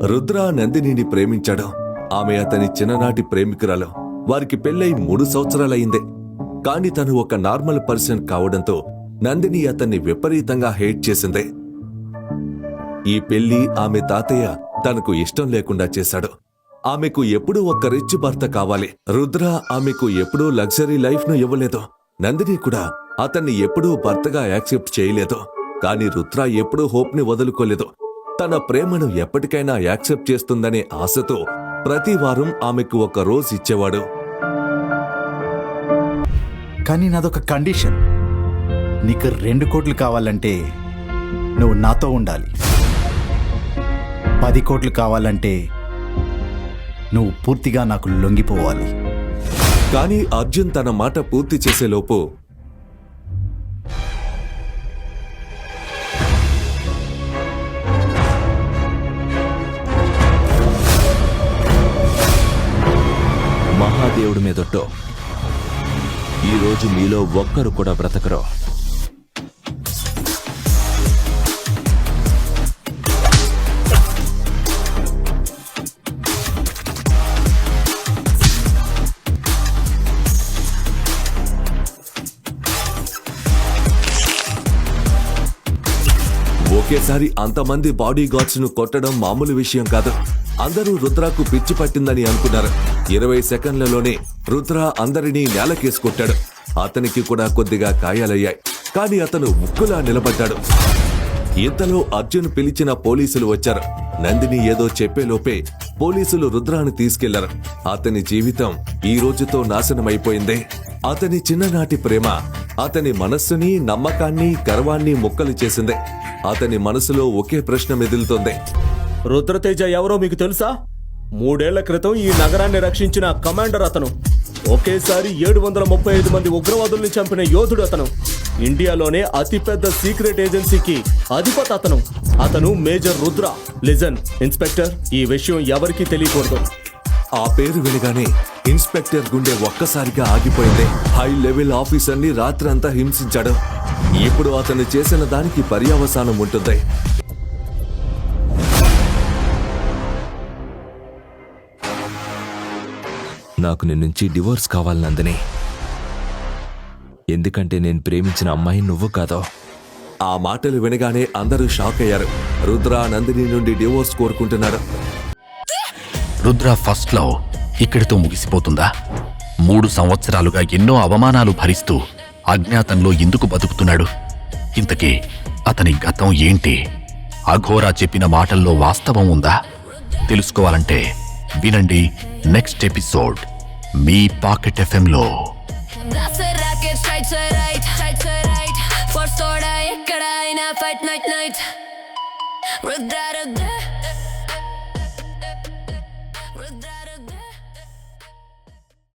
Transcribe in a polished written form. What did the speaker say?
రుద్ర నందినిని ప్రేమించాడు. ఆమె అతని చిన్ననాటి ప్రేమికురాలు. వారికి పెళ్ళై 3 సంవత్సరాలయ్యిందే. కాని తను ఒక నార్మల్ పర్సన్ కావడంతో నందిని అతన్ని విపరీతంగా హేట్ చేసింది. ఈ పెళ్లి ఆమె తాతయ్య తనకు ఇష్టం లేకుండా చేశాడు. ఆమెకు ఎప్పుడూ ఒక రిచ్ భర్త కావాలి. రుద్ర ఆమెకు ఎప్పుడూ లగ్జరీ లైఫ్ ను ఇవ్వలేదు. నందిని కూడా అతన్ని ఎప్పుడూ భర్తగా యాక్సెప్ట్ చేయలేదు. కాని రుద్ర ఎప్పుడూ హోప్ ని వదులుకోలేదు. తన ప్రేమను ఎప్పటికైనా యాక్సెప్ట్ చేస్తుందనే ఆశతో ప్రతి వారం ఆమెకు ఒక రోజ్ ఇచ్చేవాడు. కానీ నాదొక కండిషన్. నీకు 2 కోట్లు కావాలంటే నువ్వు నాతో ఉండాలి. 10 కోట్లు కావాలంటే నువ్వు పూర్తిగా నాకు లొంగిపోవాలి. కానీ అర్జున్ తన మాట పూర్తి చేసేలోపు మహాదేవుడి మీదొట్టో, ఈరోజు మీలో ఒక్కరు కూడా బ్రతకరు. ఒకేసారి అంతమంది బాడీ గార్డ్స్ ను కొట్టడం మామూలు విషయం కాదు. అందరూ రుద్రకు పిచ్చి పట్టిందని అనుకున్నారు. 20 సెకండ్లలోనే రుద్ర అందరినీ నేలకేసి కొట్టాడు. అతనికి కూడా కొద్దిగా గాయాలయ్యాయి. కాని అతను ఉక్కులా నిలబడ్డాడు. ఇంతలో అర్జున్ పిలిచిన పోలీసులు వచ్చారు. నందిని ఏదో చెప్పేలోపే పోలీసులు రుద్రాను తీసుకెళ్లారు. అతని జీవితం ఈ రోజుతో నాశనమైపోయింది. అతని చిన్ననాటి ప్రేమ అతని మనస్సుని, నమ్మకాన్ని, గర్వాన్ని ముక్కలు చేసింది. అతని మనసులో ఒకే ప్రశ్న మెదులుతోంది. రుద్రతేజ ఎవరో మీకు తెలుసా? 3 ఏళ్ల క్రితం ఈ నగరాన్ని రక్షించిన కమాండర్ అతను. ఒకేసారి 735 మంది ఉగ్రవాదుల్ని చంపిన యోధుడు అతను. ఇండియాలోనే అతిపెద్ద సీక్రెట్ ఏజెన్సీకి అధిపతి అతను. అతను మేజర్ రుద్ర. లిజన్ ఇన్స్పెక్టర్, ఈ విషయం ఎవరికీ తెలియకూడదు. ఆ పేరు వినగానే ఇన్స్పెక్టర్ గుండె ఒక్కసారిగా ఆగిపోయింది. హై లెవెల్ ఆఫీసర్ని రాత్రంతా హింసించాడు. ఇప్పుడు అతను చేసిన దానికి పర్యవసానం ఉంటుంది. నాకు నీ నుంచి డివోర్స్ కావాలి నందిని. ఎందుకంటే నేను ప్రేమించిన అమ్మాయి నువ్వు కాదో. ఆ మాటలు వినగానే అందరూ షాక్ అయ్యారు. రుద్ర నందిని నుండి డివోర్స్ కోరుకుంటున్నాడు. రుద్ర ఫస్ట్ లవ్ ఇక్కడితో ముగిసిపోతుందా? 3 సంవత్సరాలుగా ఎన్నో అవమానాలు భరిస్తూ అజ్ఞాతంలో ఎందుకు బతుకుతున్నాడు? ఇంతకీ అతని గతం ఏంటి? అఘోరా చెప్పిన మాటల్లో వాస్తవం ఉందా? తెలుసుకోవాలంటే వినండి నెక్స్ట్ ఎపిసోడ్ మీ పాకెట్ ఎఫ్ఎంలో. ఎక్కడైనా fight night night Rudra Rudra